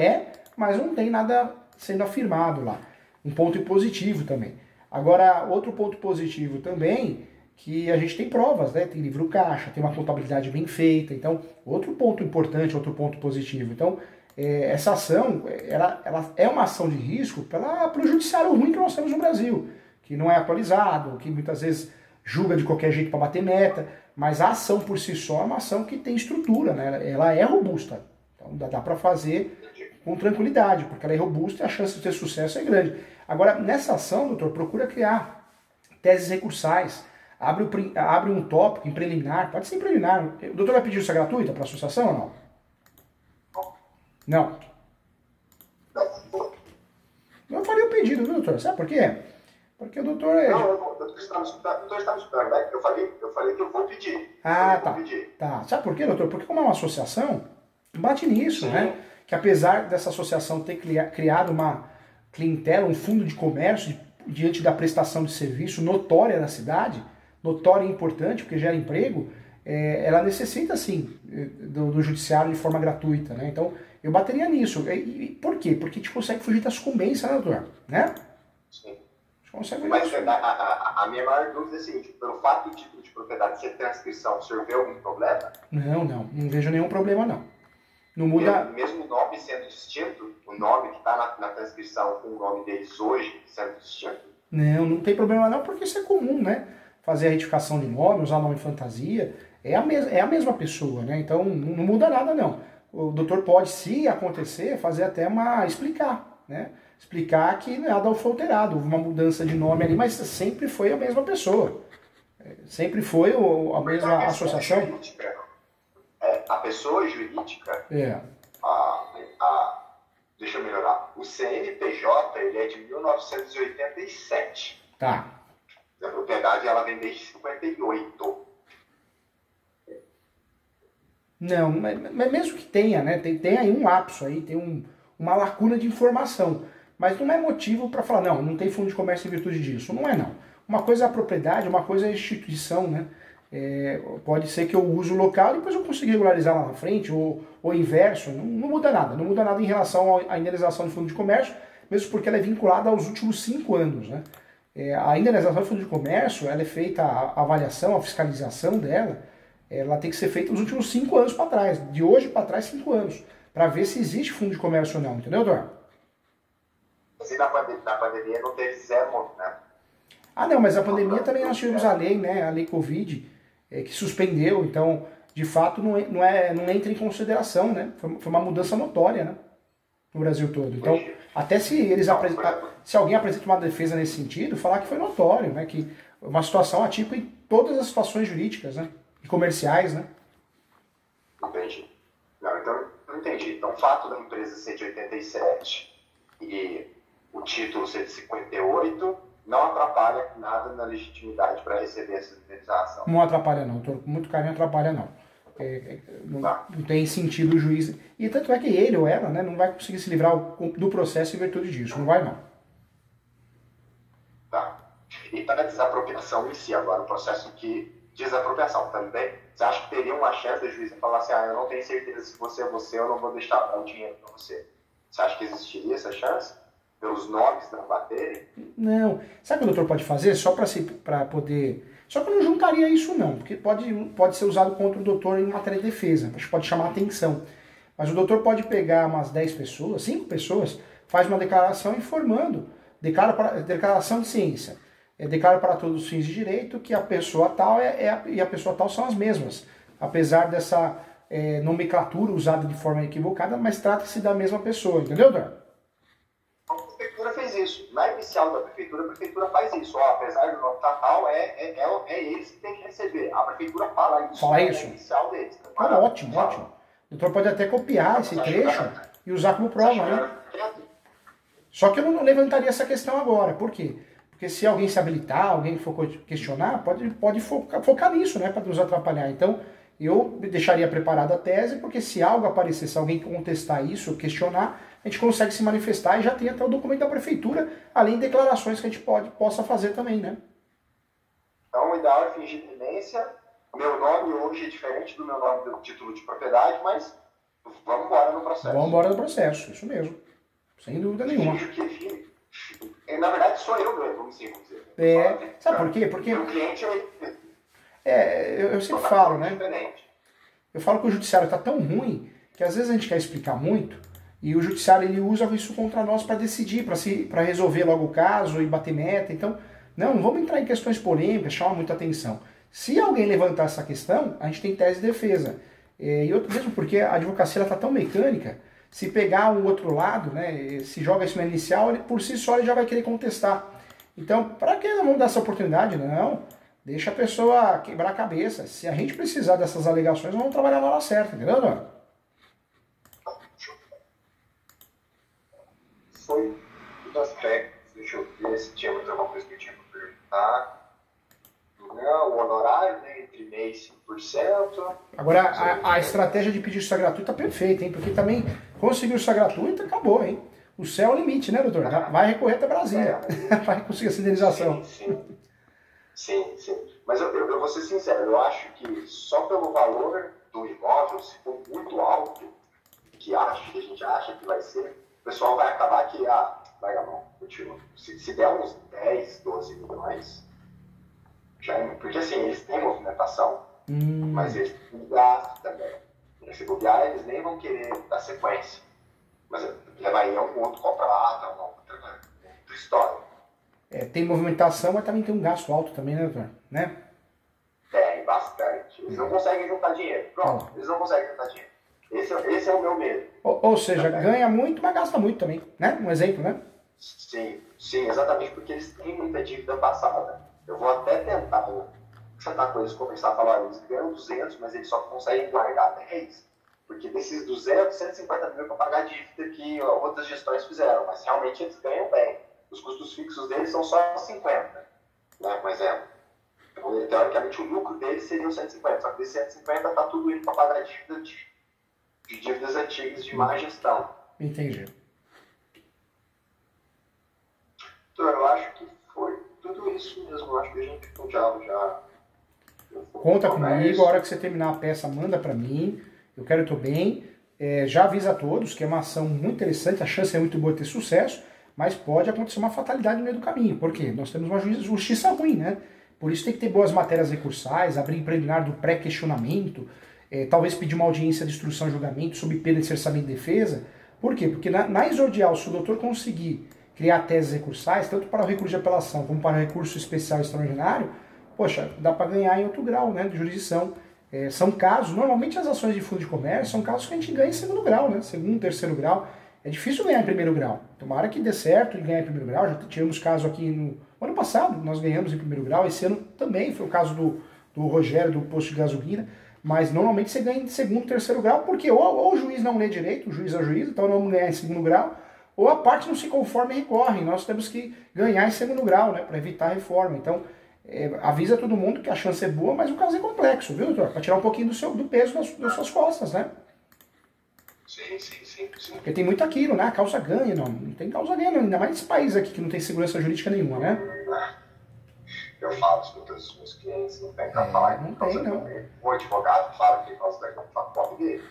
mas não tem nada sendo afirmado lá. Um ponto positivo também. Agora, outro ponto positivo também, que a gente tem provas, né? Tem livro caixa, tem uma contabilidade bem feita. Então, outro ponto importante, outro ponto positivo. Então, essa ação, ela é uma ação de risco pelo judiciário ruim que nós temos no Brasil, que não é atualizado, que muitas vezes julga de qualquer jeito para bater meta, mas a ação por si só é uma ação que tem estrutura, né? Ela é robusta. Então, dá para fazer com tranquilidade, porque ela é robusta e a chance de ter sucesso é grande. Agora, nessa ação, doutor, procura criar teses recursais, abre um tópico em preliminar, pode ser em preliminar. O doutor vai pedir isso gratuita para a associação ou não? Não. Eu faria o pedido, viu, doutor? Sabe por quê? Porque o doutor é... Não, o doutor está me esperando, né? Eu falei que eu vou pedir. Tá. Sabe por quê, doutor? Porque como é uma associação, bate nisso, né? Que apesar dessa associação ter criado uma clientela, um fundo de comércio diante da prestação de serviço notória na cidade, notória e importante, porque gera emprego, ela necessita, sim, do judiciário de forma gratuita, né? Então, eu bateria nisso. E por quê? Porque a gente consegue fugir da sucumbência, né, doutor? Né? Sim. Consegue Mas a minha maior dúvida é a seguinte, pelo fato do título de propriedade ser transcrição, o senhor vê algum problema? Não vejo nenhum problema, não. Não muda... Mesmo o nome sendo distinto, o nome que está na transcrição com o nome deles hoje sendo distinto? Não tem problema não, porque isso é comum, né? Fazer a retificação de nome, usar nome fantasia, é a mesma pessoa, né? Então não muda nada, não. O doutor pode, se acontecer, fazer até explicar, né? Explicar que nada foi alterado, houve uma mudança de nome ali, mas sempre foi a mesma pessoa. Sempre foi a mesma associação. A pessoa jurídica, deixa eu melhorar, o CNPJ ele é de 1987. Tá. A propriedade ela vem desde 58. Não, mas mesmo que tenha, né? Tem aí um lapso aí, tem uma lacuna de informação. Mas não é motivo para falar, não tem fundo de comércio em virtude disso. Não é, não. Uma coisa é a propriedade, uma coisa é a instituição, né? Pode ser que eu use o local e depois eu consiga regularizar lá na frente, ou inverso. Não muda nada. Não muda nada em relação à indenização de fundo de comércio, mesmo porque ela é vinculada aos últimos 5 anos, né? A indenização de fundo de comércio, ela é feita, a avaliação, a fiscalização dela, ela tem que ser feita nos últimos 5 anos para trás. De hoje para trás, 5 anos. Para ver se existe fundo de comércio ou não. Entendeu, Dor? Se na pandemia não teve zero, né? Não, mas a pandemia também nós tivemos a lei, né? A lei Covid, que suspendeu. Então, de fato, não entra em consideração, né? Foi uma mudança notória, né? No Brasil todo. Então, até se alguém apresenta uma defesa nesse sentido, falar que foi notório, né? Que uma situação atípica em todas as situações jurídicas, né? E comerciais, né? Entendi. Então, não entendi. Então, o fato da empresa ser de 87 e o título ser de 58 não atrapalha nada na legitimidade para receber essa indenização. Não atrapalha não, com muito carinho atrapalha não. Não tem sentido o juiz. E tanto é que ele ou ela, né, não vai conseguir se livrar do processo em virtude disso. Não vai não. Tá. E para a desapropriação em si agora, o processo de desapropriação também, você acha que teria uma chance da juíza falar assim, eu não tenho certeza se você é você, eu não vou deixar o dinheiro para você. Você acha que existiria essa chance? Pelos nomes não baterem? Não. Sabe o que o doutor pode fazer? Só para poder... Só que eu não juntaria isso não, porque pode ser usado contra o doutor em matéria de defesa. Acho que pode chamar atenção. Mas o doutor pode pegar umas 10 pessoas, 5 pessoas, faz uma declaração informando. Declaração de ciência. Declara para todos os fins de direito que a pessoa tal e a pessoa tal são as mesmas. Apesar dessa nomenclatura usada de forma equivocada, mas trata-se da mesma pessoa. Entendeu, doutor? A prefeitura fez isso. Na inicial da prefeitura, a prefeitura faz isso. Apesar do nome tal, é eles que têm que receber. A prefeitura fala isso. Fala isso. Inicial deles. Ótimo. O doutor pode até copiar esse trecho e usar como prova, né? Só que eu não levantaria essa questão agora. Por quê? Porque se alguém se habilitar, alguém for questionar, pode focar nisso, né? Para nos atrapalhar. Então, eu deixaria preparada a tese, porque se algo aparecer, se alguém contestar isso, questionar, a gente consegue se manifestar e já tem até o documento da prefeitura, além de declarações que a gente possa fazer também, né? Então, o ideal é fingir demência. Meu nome hoje é diferente do meu nome do título de propriedade, mas vamos embora no processo. Vamos embora no processo, isso mesmo. Sem dúvida nenhuma. Na verdade, sou eu mesmo, vamos dizer. Sabe por quê? Porque o cliente eu sempre falo, né? Eu falo que o judiciário está tão ruim que às vezes a gente quer explicar muito e o judiciário ele usa isso contra nós para decidir, para resolver logo o caso e bater meta. Então, não vamos entrar em questões polêmicas, chama muita atenção. Se alguém levantar essa questão, a gente tem tese de defesa. Mesmo porque a advocacia está tão mecânica, se pegar o outro lado, né, se joga isso na inicial, ele, por si só ele já vai querer contestar. Então, para que não vamos dar essa oportunidade? Não. Deixa a pessoa quebrar a cabeça. Se a gente precisar dessas alegações, nós vamos trabalhar na hora certa, entendeu, Dona? Foi dos aspectos. Deixa eu ver se tinha mais alguma coisa que eu tinha para perguntar. Não, o honorário, né, entre mês e 5%. Agora, a estratégia de pedir justiça gratuita é perfeita, hein? Porque também conseguir justiça gratuita, acabou, hein? O céu é o limite, né, doutor? Vai recorrer até Brasília. Vai conseguir essa indenização. Sim. Sim, sim. Mas eu vou ser sincero, eu acho que só pelo valor do imóvel, se for muito alto, que a gente acha que vai ser, o pessoal vai acabar que, vai a mão, continua. Se der uns 10, 12 milhões, já é, porque assim, eles têm movimentação, mas eles têm gasto também. E se bobear, eles nem vão querer dar sequência. Mas levaria um outro contrato, uma outra história. Tem movimentação, mas também tem um gasto alto também, né, doutor? Né? Tem, bastante. Eles não conseguem juntar dinheiro. Pronto, eles não conseguem juntar dinheiro. Esse é o meu medo. Ou seja, ganha muito, mas gasta muito também, né? Um exemplo, né? Sim, sim, exatamente porque eles têm muita dívida passada. Eu vou até tentar sentar com eles, conversar, falar, eles ganham 200, mas eles só conseguem guardar 10, porque desses 200, 150 mil para pagar a dívida que outras gestões fizeram, mas realmente eles ganham bem. Os custos fixos deles são só 50, né? Por exemplo. Então, teoricamente, o lucro deles seria 150, só que desses 150 está tudo indo para pagar a dívida de dívidas antigas de má gestão. Entendi. Então, eu acho que foi tudo isso mesmo. Eu acho que a gente já conta comigo, a hora que você terminar a peça, manda para mim. Eu quero estar bem. Já avisa a todos que é uma ação muito interessante, a chance é muito boa de ter sucesso, mas pode acontecer uma fatalidade no meio do caminho. Por quê? Nós temos uma justiça ruim, né? Por isso tem que ter boas matérias recursais, abrir preliminar do pré-questionamento, talvez pedir uma audiência de instrução e julgamento sob pena de cessamento de defesa. Por quê? Porque na exordial, se o doutor conseguir criar teses recursais, tanto para o recurso de apelação como para o recurso especial extraordinário, poxa, dá para ganhar em outro grau, né, de jurisdição. São casos, normalmente as ações de fundo de comércio são casos que a gente ganha em segundo grau, né, segundo, terceiro grau. É difícil ganhar em primeiro grau. Tomara que dê certo e ganhar em primeiro grau. Já tivemos caso aqui no ano passado, nós ganhamos em primeiro grau. Esse ano também foi o caso do Rogério, do posto de gasolina. Mas normalmente você ganha em segundo, terceiro grau, porque ou o juiz não lê direito, o juiz é o juiz, então não vamos ganhar em segundo grau, ou a parte não se conforma e recorre. Nós temos que ganhar em segundo grau, né, para evitar a reforma. Então, avisa todo mundo que a chance é boa, mas o caso é complexo, viu, doutor? Para tirar um pouquinho do peso das suas costas, né? Sim. Porque tem muito aquilo, né? A causa ganha, não tem causa ganha, não. Ainda mais nesse país aqui que não tem segurança jurídica nenhuma, né? Eu falo isso para todos os meus clientes, não tem para falar. Não tem, não. O advogado fala que causa ganha, foge dele.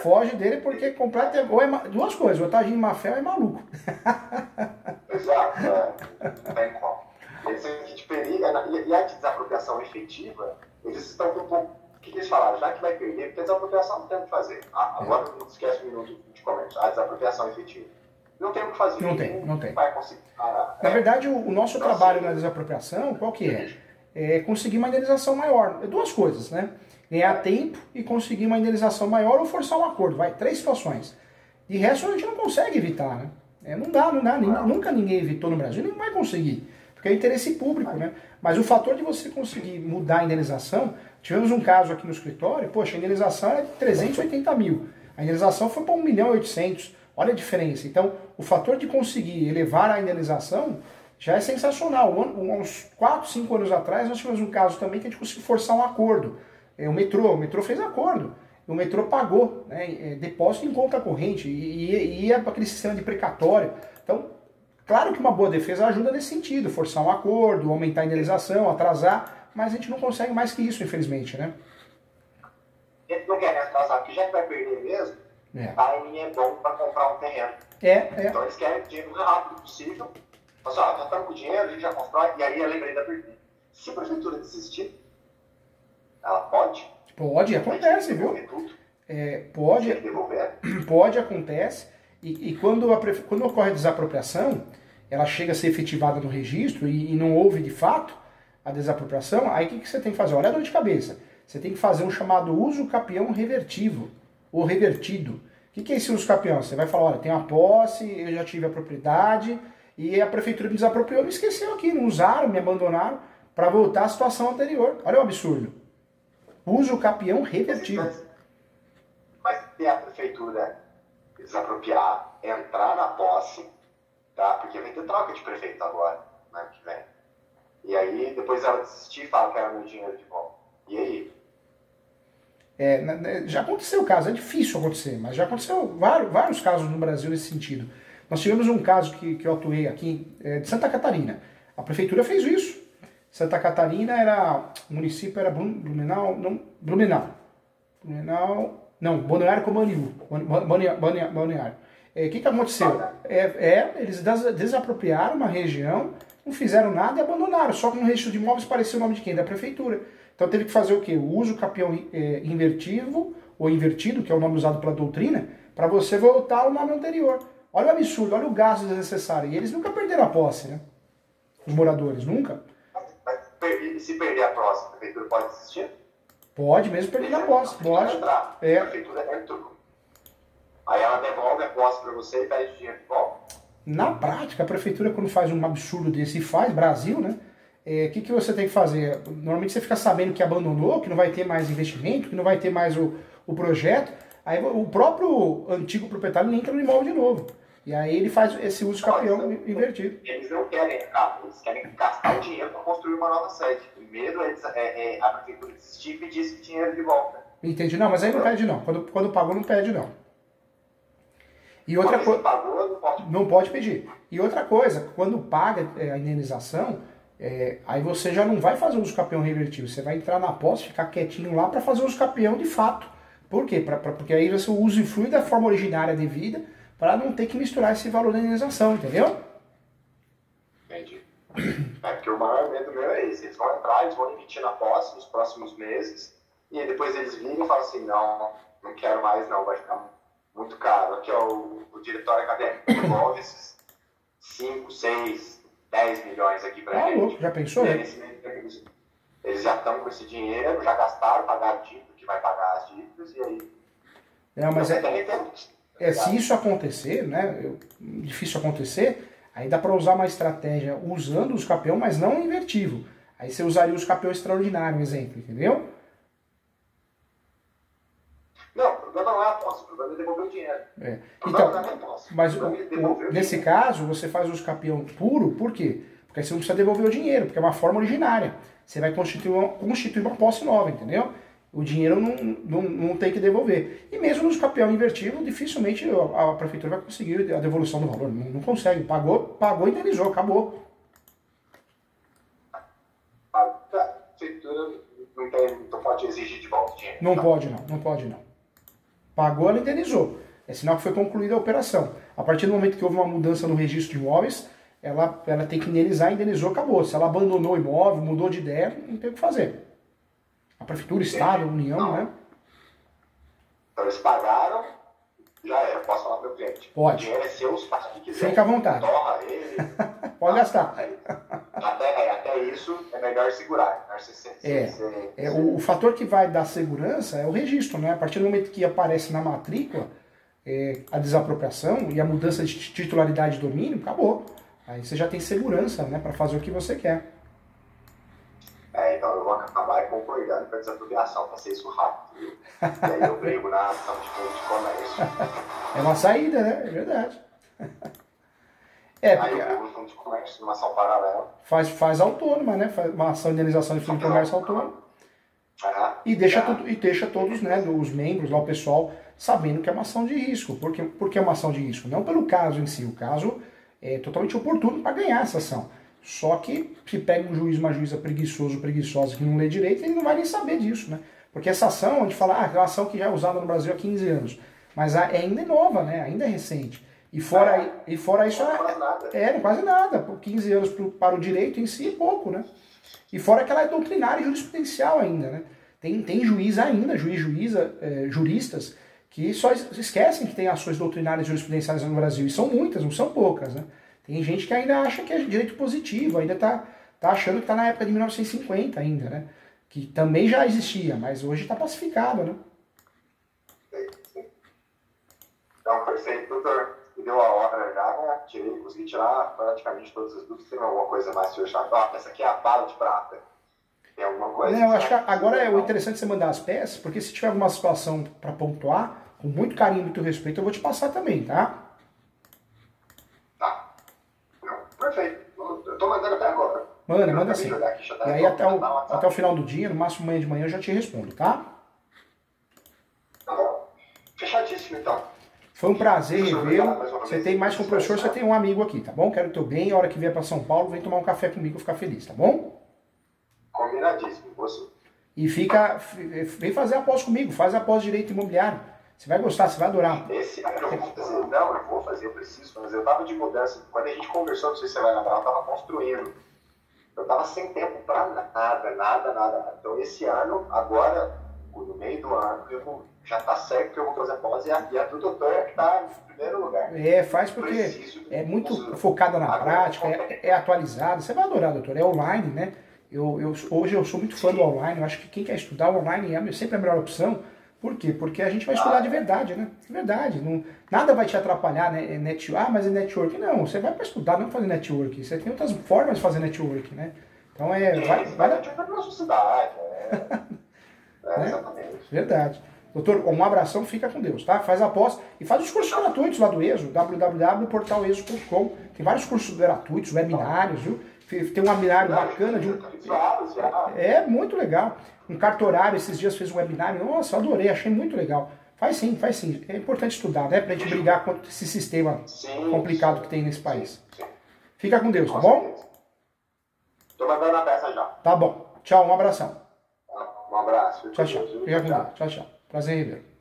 Foge dele porque completa ou duas coisas, ou tá agindo má fé ou é maluco. Exato, não tem como. Eles de perigo, e a desapropriação efetiva, eles estão com um pouco. O que eles falaram? Já que vai perder, porque a desapropriação não tem o que fazer. Agora não esquece o minuto de comércio. A desapropriação efetiva. Não tem o que fazer. Não tem. Vai conseguir. Na verdade, o nosso trabalho na desapropriação, qual que é? É conseguir uma indenização maior. Duas coisas, né? Ganhar tempo e conseguir uma indenização maior ou forçar um acordo. Vai, 3 situações. De resto, a gente não consegue evitar, né? Não dá. Nunca ninguém evitou no Brasil, nem vai conseguir. Porque é interesse público, né? Mas o fator de você conseguir mudar a indenização, tivemos um caso aqui no escritório, poxa, a indenização era de 380 mil. A indenização foi para 1.800.000. Olha a diferença. Então, o fator de conseguir elevar a indenização já é sensacional. Uns 4, 5 anos atrás, nós tivemos um caso também que a gente conseguiu forçar um acordo. O metrô fez acordo. O metrô pagou, né, depósito em conta corrente e ia para aquele sistema de precatório. Então, claro que uma boa defesa ajuda nesse sentido, forçar um acordo, aumentar a indenização, atrasar, mas a gente não consegue mais que isso, infelizmente, né? A gente não quer atrasar, porque já que vai perder mesmo, timing é bom para comprar um terreno. Então eles querem o dinheiro o mais rápido possível. Mas, já estamos com o dinheiro, a gente já constrói, e aí eu lembrei da pergunta. Se a prefeitura desistir, ela pode? Pode, acontece, viu? Pode, acontece. E quando ocorre a desapropriação, ela chega a ser efetivada no registro e não houve de fato a desapropriação, aí o que você tem que fazer? Olha a dor de cabeça. Você tem que fazer um chamado uso capião revertivo, ou revertido. O que é esse uso capião? Você vai falar, olha, tem uma posse, eu já tive a propriedade, e a prefeitura me desapropriou, me esqueceu aqui, não usaram, me abandonaram, para voltar à situação anterior. Olha o absurdo. Uso capião revertido. Mas se a prefeitura desapropriar, entrar na posse, tá? Porque vai ter troca de prefeito agora, né, que vem. E aí, depois ela desistir e fala que era meu dinheiro de volta. E aí? Já aconteceu o caso, é difícil acontecer, mas já aconteceu vários casos no Brasil nesse sentido. Nós tivemos um caso que eu atuei aqui de Santa Catarina. A prefeitura fez isso. Santa Catarina era, o município era Blumenau, não, Blumenau, não, Balneário Camboriú, Balneário. O que aconteceu? Eles desapropriaram uma região, não fizeram nada e abandonaram, só que no registro de imóveis apareceu o nome de quem? Da prefeitura. Então teve que fazer o quê? O uso capião invertido, ou invertido, que é o nome usado pela doutrina, para você voltar ao nome anterior. Olha o absurdo, olha o gasto desnecessário. E eles nunca perderam a posse, né? Os moradores, nunca. Mas se perder a posse, a prefeitura pode desistir? Pode, mesmo perder a posse, pode. A prefeitura entrou. Aí ela devolve a posse para você e pede dinheiro de volta. Na prática, a prefeitura, quando faz um absurdo desse, e faz, Brasil, né? O que você tem que fazer? Normalmente você fica sabendo que abandonou, que não vai ter mais investimento, que não vai ter mais o projeto. Aí o próprio antigo proprietário entra no imóvel de novo. E aí ele faz esse uso capião invertido. Eles não querem eles querem gastar o dinheiro para construir uma nova sede. Primeiro a prefeitura desistir e pedir esse dinheiro de volta. Entendi. Não, mas aí não pede não. Quando pagou, não pede não. E outra coisa. Não pode pedir. E outra coisa, quando paga a indenização, aí você já não vai fazer uso capião revertido. Você vai entrar na posse, ficar quietinho lá para fazer uso capião de fato. Por quê? Porque aí você usa e flui da forma originária devida, para não ter que misturar esse valor da indenização, entendeu? Entendi. Porque o maior medo meu é esse. Eles vão entrar, eles vão emitir na posse nos próximos meses, e aí depois eles viram e falam assim, não quero mais não, vai ficar muito caro. Aqui ó, o diretório acadêmico devolve esses 5, 6, 10 milhões aqui pra gente. Já pensou? Eles já estão com esse dinheiro, já gastaram, pagaram dívida, que vai pagar as dívidas, e aí... Não, mas se isso acontecer, né, difícil acontecer, aí dá para usar uma estratégia usando os capião, mas não invertivo. Aí você usaria os capião extraordinário, um exemplo, entendeu? Não, o problema não é a posse, o problema é devolver o dinheiro. Então, mas nesse caso, você faz os capião puro, por quê? Porque aí você não precisa devolver o dinheiro, porque é uma forma originária. Você vai constituir uma posse nova, entendeu? O dinheiro não tem que devolver. E mesmo nos capião invertido, dificilmente a prefeitura vai conseguir a devolução do valor. Não consegue. Pagou, indenizou, acabou. A prefeitura não pode exigir de volta o dinheiro. Não pode não. Pagou, ela indenizou. É sinal que foi concluída a operação. A partir do momento que houve uma mudança no registro de imóveis, ela tem que indenizar, indenizou, acabou. Se ela abandonou o imóvel, mudou de ideia, não tem o que fazer. A prefeitura, Estado, a União, né? Então eles pagaram, já era, posso falar para o cliente. Pode. O dinheiro é seu, os faz o que quiser. Fica à vontade. Torra ele. Pode gastar. Até isso é melhor segurar. O fator que vai dar segurança é o registro, né? A partir do momento que aparece na matrícula a desapropriação e a mudança de titularidade de domínio, acabou. Aí você já tem segurança, né, para fazer o que você quer. Então eu vou acabar concordando com a desapropriação, para ser isso rápido, viu? E aí eu brigo na ação de comércio. É uma saída, né? É verdade. Aí eu brigo no fundo de comércio, numa ação paralela. Faz autônoma, né? Faz uma ação de indenização de fundo de comércio autônoma. E deixa todos, né, os membros, lá o pessoal, sabendo que é uma ação de risco. Por que é uma ação de risco? Não pelo caso em si. O caso é totalmente oportuno para ganhar essa ação. Só que se pega um juiz, uma juíza preguiçosa que não lê direito, ele não vai nem saber disso, né? Porque essa ação, a gente fala, é uma ação que já é usada no Brasil há 15 anos. Mas ainda é nova, né? Ainda é recente. E fora isso, não quase nada. Por 15 anos para o direito em si é pouco, né? E fora que ela é doutrinária e jurisprudencial ainda, né? Tem juiz ainda, juristas, que só esquecem que tem ações doutrinárias e jurisprudenciais no Brasil. E são muitas, não são poucas, né? Tem gente que ainda acha que é direito positivo, ainda tá achando que está na época de 1950 ainda, né? Que também já existia, mas hoje está pacificado, né? Então, perfeito, doutor. Me deu a hora já, né? Consegui tirar praticamente todas as dúvidas. Tem alguma coisa mais que eu achar? Essa aqui é a bala de prata. Tem alguma coisa? Não, eu acho que agora é o interessante você mandar as peças, porque se tiver alguma situação para pontuar, com muito carinho e muito respeito, eu vou te passar também, tá? Perfeito. Eu tô mandando até agora. Manda sim. E aí até o final do dia, no máximo amanhã de manhã, eu já te respondo, tá? Tá bom. Fechadíssimo, então. Foi um prazer revê-lo. Você tem mais que um professor, você tem um amigo aqui, tá bom? Quero o teu bem. A hora que vier para São Paulo, vem tomar um café comigo e ficar feliz, tá bom? Combinadíssimo, você. E vem fazer a pós comigo, faz a pós direito imobiliário. Você vai gostar, você vai adorar. Esse ano eu vou fazer. Não, eu vou fazer, eu preciso fazer. Eu tava de mudança. Quando a gente conversou, não sei se você vai lembrar, eu tava construindo. Eu tava sem tempo pra nada. Então esse ano, agora, no meio do ano, já tá certo que eu vou fazer pós e a do doutor é que tá em primeiro lugar. Faz porque é muito focada na prática, é atualizada. Você vai adorar, doutor. É online, né? Hoje eu sou muito fã do online. Eu acho que quem quer estudar online sempre é a melhor opção. Por quê? Porque a gente vai estudar de verdade, né? De verdade. Não, nada vai te atrapalhar, né? Mas é network. Não, você vai para estudar, não fazer network. Você tem outras formas de fazer network, né? Então vai network na sociedade. Exatamente. Verdade. Doutor, um abração, fica com Deus, tá? Faz a pós e faz os cursos gratuitos lá do ESO, www.portaleso.com. Tem vários cursos gratuitos, webinários, viu? Tem um webinário bacana de É muito legal. Um cartorário esses dias fez um webinário. Nossa, eu adorei, achei muito legal. Faz sim. É importante estudar, né? Pra gente brigar contra esse sistema complicado que tem nesse país. Fica com Deus, tá bom? Tô mandando a peça já. Tá bom. Tchau, um abração. Um abraço. Tchau. Fica com Deus. Tchau. Prazer em rever.